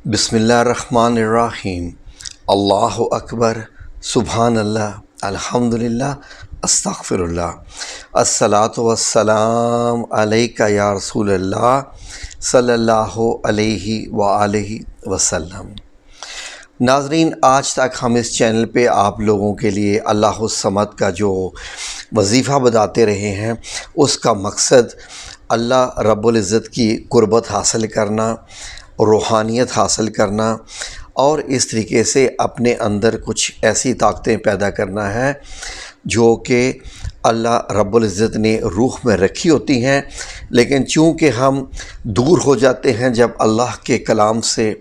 بسم اللہ الرحمن الرحیم۔ اللہ اکبر، سبحان اللہ، الحمدللہ، استغفر اللہ، الصلاۃ والسلام علیک یا رسول اللہ صلی اللہ علیہ وآلہ وسلم۔ ناظرین، آج تک ہم اس چینل پہ آپ لوگوں کے لیے اللہ الصمد کا جو وظیفہ بتاتے رہے ہیں، اس کا مقصد اللہ رب العزت کی قربت حاصل کرنا، روحانیت حاصل کرنا، اور اس طریقے سے اپنے اندر کچھ ایسی طاقتیں پیدا کرنا ہے جو کہ اللہ رب العزت نے روح میں رکھی ہوتی ہیں، لیکن چونکہ ہم دور ہو جاتے ہیں جب اللہ کے کلام سے،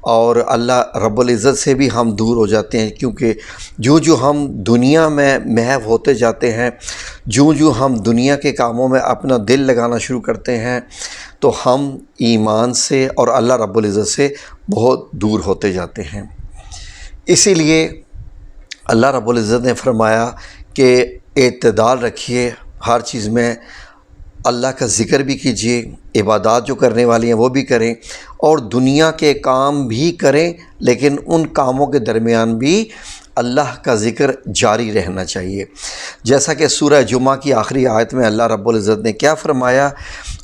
اور اللہ رب العزت سے بھی ہم دور ہو جاتے ہیں، کیونکہ جو ہم دنیا میں محو ہوتے جاتے ہیں، جو ہم دنیا کے کاموں میں اپنا دل لگانا شروع کرتے ہیں، تو ہم ایمان سے اور اللہ رب العزت سے بہت دور ہوتے جاتے ہیں۔ اسی لیے اللہ رب العزت نے فرمایا کہ اعتدال رکھیے، ہر چیز میں اللہ کا ذکر بھی کیجیے، عبادات جو کرنے والی ہیں وہ بھی کریں، اور دنیا کے کام بھی کریں، لیکن ان کاموں کے درمیان بھی اللہ کا ذکر جاری رہنا چاہیے۔ جیسا کہ سورہ جمعہ کی آخری آیت میں اللہ رب العزت نے کیا فرمایا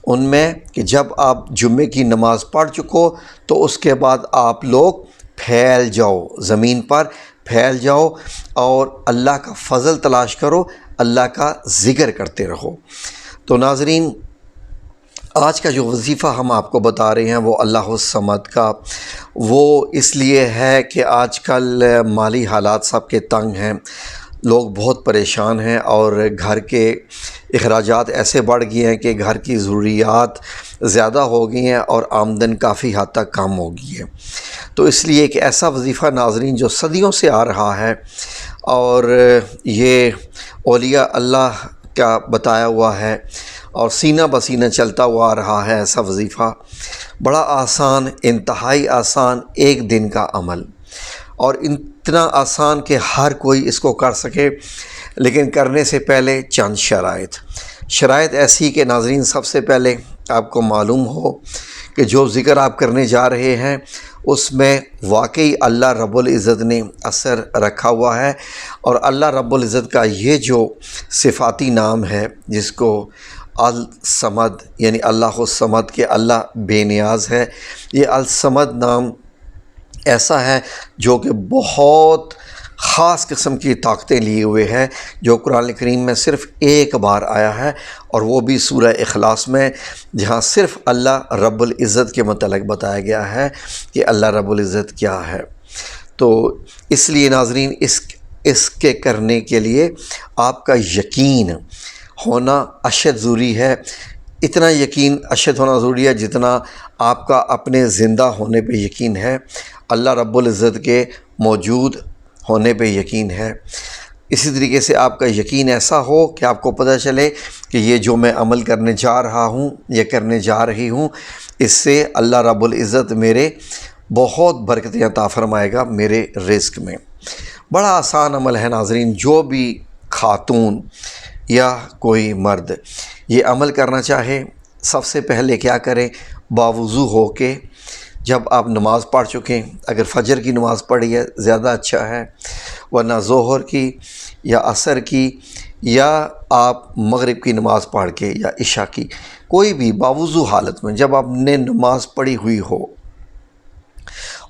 ان میں، کہ جب آپ جمعے کی نماز پڑھ چکو تو اس کے بعد آپ لوگ پھیل جاؤ، زمین پر پھیل جاؤ اور اللہ کا فضل تلاش کرو، اللہ کا ذکر کرتے رہو۔ تو ناظرین، آج کا جو وظیفہ ہم آپ کو بتا رہے ہیں وہ اللہ الصمد کا، وہ اس لیے ہے کہ آج کل مالی حالات سب کے تنگ ہیں، لوگ بہت پریشان ہیں، اور گھر کے اخراجات ایسے بڑھ گئے ہیں کہ گھر کی ضروریات زیادہ ہو گئی ہیں اور آمدن کافی حد تک کم ہو گئی ہے۔ تو اس لیے ایک ایسا وظیفہ ناظرین جو صدیوں سے آ رہا ہے، اور یہ اولیاء اللہ کا بتایا ہوا ہے اور سینہ بسینہ چلتا ہوا آ رہا ہے، ایسا وظیفہ بڑا آسان، انتہائی آسان، ایک دن کا عمل، اور اتنا آسان کہ ہر کوئی اس کو کر سکے، لیکن کرنے سے پہلے چند شرائط ایسی کہ ناظرین، سب سے پہلے آپ کو معلوم ہو کہ جو ذکر آپ کرنے جا رہے ہیں اس میں واقعی اللہ رب العزت نے اثر رکھا ہوا ہے، اور اللہ رب العزت کا یہ جو صفاتی نام ہے جس کو الصمد، یعنی اللہ الصمد کے اللہ بے نیاز ہے، یہ الصمد نام ایسا ہے جو کہ بہت خاص قسم کی طاقتیں لیے ہوئے ہے، جو قرآن کریم میں صرف ایک بار آیا ہے، اور وہ بھی سورہ اخلاص میں، جہاں صرف اللہ رب العزت کے متعلق بتایا گیا ہے کہ اللہ رب العزت کیا ہے۔ تو اس لیے ناظرین، اس کے کرنے کے لیے آپ کا یقین ہونا اشد ضروری ہے، اتنا یقین اشد ہونا ضروری ہے جتنا آپ کا اپنے زندہ ہونے پہ یقین ہے، اللہ رب العزت کے موجود ہونے پہ یقین ہے۔ اسی طریقے سے آپ کا یقین ایسا ہو کہ آپ کو پتہ چلے کہ یہ جو میں عمل کرنے جا رہا ہوں، یہ کرنے جا رہی ہوں، اس سے اللہ رب العزت میرے بہت برکتیں عطا فرمائے گا میرے رزق میں۔ بڑا آسان عمل ہے ناظرین، جو بھی خاتون یا کوئی مرد یہ عمل کرنا چاہے، سب سے پہلے کیا کریں، باوضو ہو کے، جب آپ نماز پڑھ چکیں، اگر فجر کی نماز پڑھی ہے زیادہ اچھا ہے، ورنہ ظہر کی یا عصر کی، یا آپ مغرب کی نماز پڑھ کے، یا عشاء کی، کوئی بھی باوضو حالت میں جب آپ نے نماز پڑھی ہوئی ہو،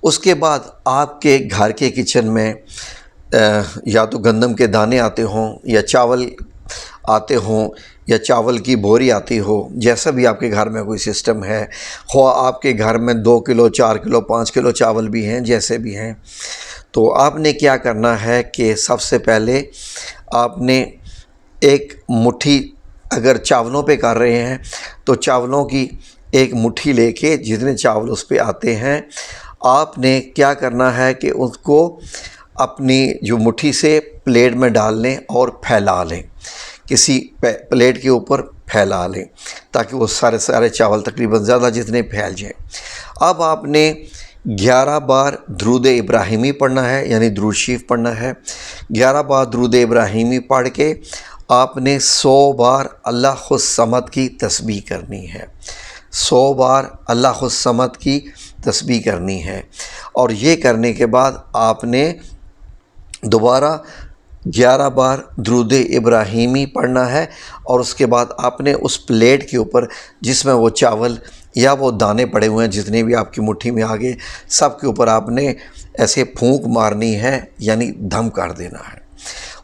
اس کے بعد آپ کے گھر کے کچن میں یا تو گندم کے دانے آتے ہوں، یا چاول آتے ہوں، یا چاول کی بوری آتی ہو، جیسا بھی آپ کے گھر میں کوئی سسٹم ہے، خواہ آپ کے گھر میں 2 کلو 4 کلو 5 کلو چاول بھی ہیں، جیسے بھی ہیں، تو آپ نے کیا کرنا ہے کہ سب سے پہلے آپ نے ایک مٹھی، اگر چاولوں پہ کر رہے ہیں تو چاولوں کی ایک مٹھی لے کے، جتنے چاول اس پہ آتے ہیں، آپ نے کیا کرنا ہے کہ اس کو اپنی جو مٹھی سے پلیٹ میں ڈال لیں اور پھیلا لیں، کسی پلیٹ کے اوپر پھیلا لیں، تاکہ وہ سارے چاول تقریباً زیادہ جتنے پھیل جائیں۔ اب آپ نے 11 بار درود ابراہیمی پڑھنا ہے، یعنی درود شریف پڑھنا ہے۔ 11 بار درود ابراہیمی پڑھ کے آپ نے 100 بار اللہ الصمد کی تسبیح کرنی ہے، 100 بار اللہ الصمد کی تسبیح کرنی ہے، اور یہ کرنے کے بعد آپ نے دوبارہ 11 بار درود ابراہیمی پڑھنا ہے، اور اس کے بعد آپ نے اس پلیٹ کے اوپر جس میں وہ چاول یا وہ دانے پڑے ہوئے ہیں جتنے بھی آپ کی مٹھی میں آگے، سب کے اوپر آپ نے ایسے پھونک مارنی ہے، یعنی دم کر دینا ہے۔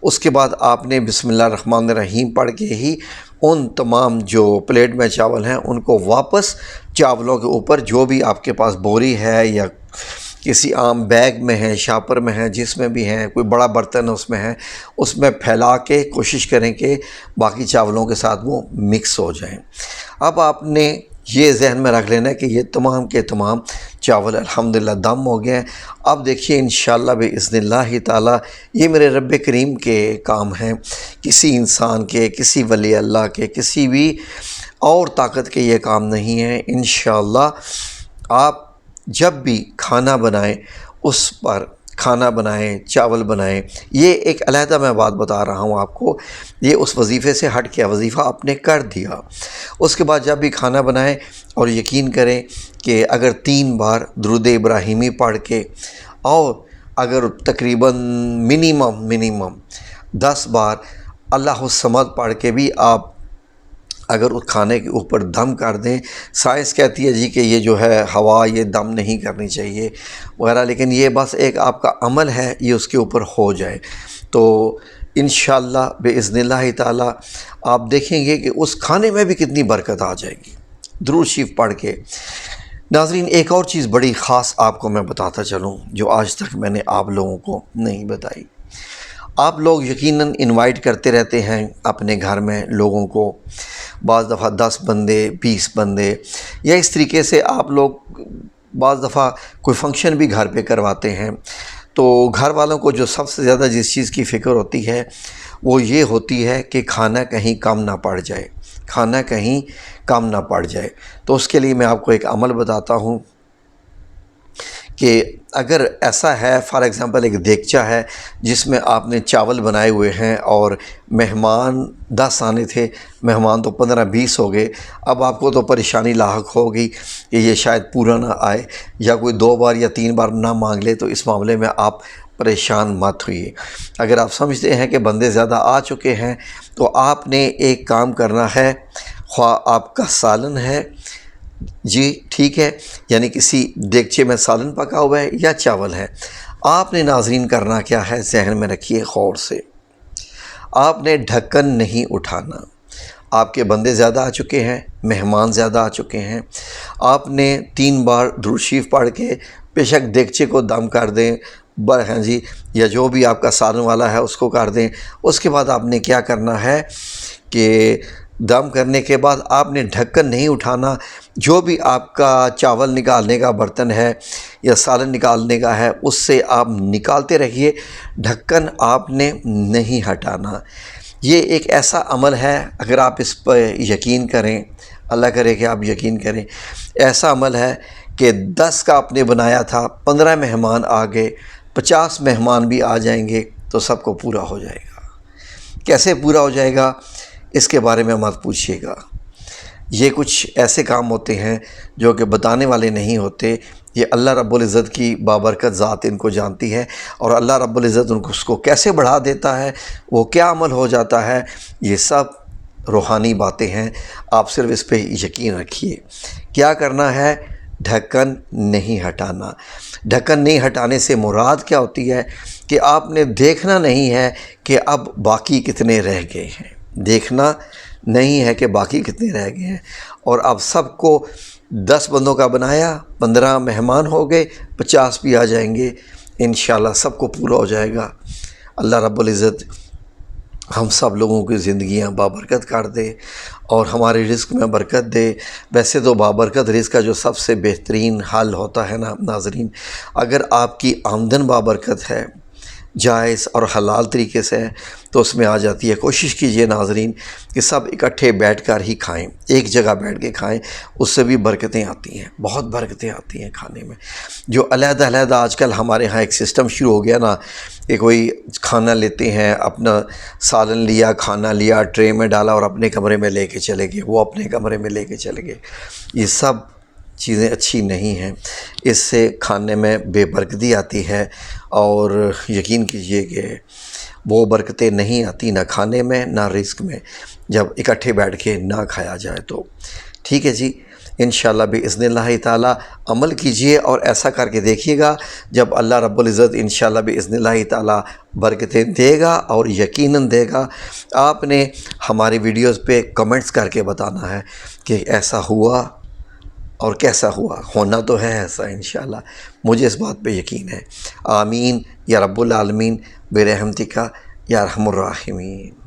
اس کے بعد آپ نے بسم اللہ الرحمن الرحیم پڑھ کے ہی ان تمام جو پلیٹ میں چاول ہیں ان کو واپس چاولوں کے اوپر، جو بھی آپ کے پاس بوری ہے یا کسی عام بیگ میں ہے، شاپر میں ہے، جس میں بھی ہیں، کوئی بڑا برتن اس میں ہے، اس میں پھیلا کے کوشش کریں کہ باقی چاولوں کے ساتھ وہ مکس ہو جائیں۔ اب آپ نے یہ ذہن میں رکھ لینا ہے کہ یہ تمام کے تمام چاول الحمدللہ دم ہو گئے ہیں۔ اب دیکھیے انشاءاللہ باذن اللہ تعالی یہ میرے رب کریم کے کام ہیں، کسی انسان کے، کسی ولی اللہ کے، کسی بھی اور طاقت کے یہ کام نہیں ہیں۔ انشاءاللہ آپ جب بھی کھانا بنائیں، اس پر کھانا بنائیں، چاول بنائیں، یہ ایک علیحدہ میں بات بتا رہا ہوں آپ کو، یہ اس وظیفے سے ہٹ کے وظیفہ آپ نے کر دیا۔ اس کے بعد جب بھی کھانا بنائیں اور یقین کریں کہ اگر 3 بار درود ابراہیمی پڑھ کے، اور اگر تقریباً منیمم 10 بار اللہ الصمد پڑھ کے بھی آپ اگر اس کھانے کے اوپر دم کر دیں، سائنس کہتی ہے جی کہ یہ جو ہے ہوا یہ دم نہیں کرنی چاہیے وغیرہ، لیکن یہ بس ایک آپ کا عمل ہے، یہ اس کے اوپر ہو جائے تو انشاءاللہ باذن اللہ تعالی آپ دیکھیں گے کہ اس کھانے میں بھی کتنی برکت آ جائے گی درود شریف پڑھ کے۔ ناظرین ایک اور چیز بڑی خاص آپ کو میں بتاتا چلوں جو آج تک میں نے آپ لوگوں کو نہیں بتائی۔ آپ لوگ یقیناً انوائٹ کرتے رہتے ہیں اپنے گھر میں لوگوں کو، بعض دفعہ 10 بندے 20 بندے، یا اس طریقے سے آپ لوگ بعض دفعہ کوئی فنکشن بھی گھر پہ کرواتے ہیں، تو گھر والوں کو جو سب سے زیادہ جس چیز کی فکر ہوتی ہے وہ یہ ہوتی ہے کہ کھانا کہیں کم نہ پڑ جائے، کھانا کہیں کم نہ پڑ جائے۔ تو اس کے لیے میں آپ کو ایک عمل بتاتا ہوں کہ اگر ایسا ہے، فار ایگزامپل ایک دیگچہ ہے جس میں آپ نے چاول بنائے ہوئے ہیں اور مہمان 10 آنے تھے، مہمان تو 15-20 ہو گئے، اب آپ کو تو پریشانی لاحق ہوگی کہ یہ شاید پورا نہ آئے یا کوئی 2 بار یا 3 بار نہ مانگ لے، تو اس معاملے میں آپ پریشان مت ہوئیے۔ اگر آپ سمجھتے ہیں کہ بندے زیادہ آ چکے ہیں تو آپ نے ایک کام کرنا ہے، خواہ آپ کا سالن ہے جی ٹھیک ہے، یعنی کسی دیگچے میں سالن پکا ہوا ہے یا چاول ہے، آپ نے ناظرین کرنا کیا ہے ذہن میں رکھیے غور سے، آپ نے ڈھکن نہیں اٹھانا۔ آپ کے بندے زیادہ آ چکے ہیں، مہمان زیادہ آ چکے ہیں، آپ نے 3 بار درود شریف پڑھ کے بے شک دیگچے کو دم کر دیں، ہیں جی، یا جو بھی آپ کا سالن والا ہے اس کو کر دیں۔ اس کے بعد آپ نے کیا کرنا ہے کہ دم کرنے کے بعد آپ نے ڈھکن نہیں اٹھانا، جو بھی آپ کا چاول نکالنے کا برتن ہے یا سالن نکالنے کا ہے اس سے آپ نکالتے رہیے، ڈھکن آپ نے نہیں ہٹانا۔ یہ ایک ایسا عمل ہے، اگر آپ اس پہ یقین کریں، اللہ کرے کہ آپ یقین کریں، ایسا عمل ہے کہ 10 کا آپ نے بنایا تھا، 15 مہمان آ گئے، 50 مہمان بھی آ جائیں گے تو سب کو پورا ہو جائے گا۔ کیسے پورا ہو جائے گا اس کے بارے میں مت پوچھیے گا، یہ کچھ ایسے کام ہوتے ہیں جو کہ بتانے والے نہیں ہوتے، یہ اللہ رب العزت کی بابرکت ذات ان کو جانتی ہے، اور اللہ رب العزت ان کو اس کو کیسے بڑھا دیتا ہے، وہ کیا عمل ہو جاتا ہے، یہ سب روحانی باتیں ہیں۔ آپ صرف اس پہ یقین رکھیے۔ کیا کرنا ہے؟ ڈھکن نہیں ہٹانا۔ ڈھکن نہیں ہٹانے سے مراد کیا ہوتی ہے کہ آپ نے دیکھنا نہیں ہے کہ اب باقی کتنے رہ گئے ہیں، دیکھنا نہیں ہے کہ باقی کتنے رہ گئے ہیں، اور اب سب کو 10 بندوں کا بنایا، 15 مہمان ہو گئے، 50 بھی آ جائیں گے، انشاءاللہ سب کو پورا ہو جائے گا۔ اللہ رب العزت ہم سب لوگوں کی زندگیاں بابرکت کر دے اور ہمارے رزق میں برکت دے۔ ویسے تو بابرکت رزق کا جو سب سے بہترین حل ہوتا ہے نا ناظرین، اگر آپ کی آمدن بابرکت ہے، جائز اور حلال طریقے سے ہے، تو اس میں آ جاتی ہے۔ کوشش کیجئے ناظرین کہ سب اکٹھے بیٹھ کر ہی کھائیں، ایک جگہ بیٹھ کے کھائیں، اس سے بھی برکتیں آتی ہیں، بہت برکتیں آتی ہیں کھانے میں۔ جو علیحدہ علیحدہ آج کل ہمارے ہاں ایک سسٹم شروع ہو گیا نا کہ کوئی کھانا لیتے ہیں، اپنا سالن لیا، کھانا لیا، ٹرے میں ڈالا اور اپنے کمرے میں لے کے چلے گئے، وہ اپنے کمرے میں لے کے چلے گئے، یہ سب چیزیں اچھی نہیں ہیں، اس سے کھانے میں بے برکتی آتی ہے، اور یقین کیجئے کہ وہ برکتیں نہیں آتی نہ کھانے میں نہ رزق میں جب اکٹھے بیٹھ کے نہ کھایا جائے تو۔ ٹھیک ہے جی، انشاءاللہ بِإِذْنِ اللہ تعالیٰ عمل کیجئے اور ایسا کر کے دیکھیے گا، جب اللہ رب العزت انشاءاللہ بِإِذْنِ اللہ تعالیٰ برکتیں دے گا، اور یقیناً دے گا۔ آپ نے ہماری ویڈیوز پہ کمنٹس کر کے بتانا ہے کہ ایسا ہوا اور کیسا ہوا، ہونا تو ہے ایسا انشاءاللہ، مجھے اس بات پہ یقین ہے۔ آمین یا رب العالمین برحمتک یا ارحم الراحمین۔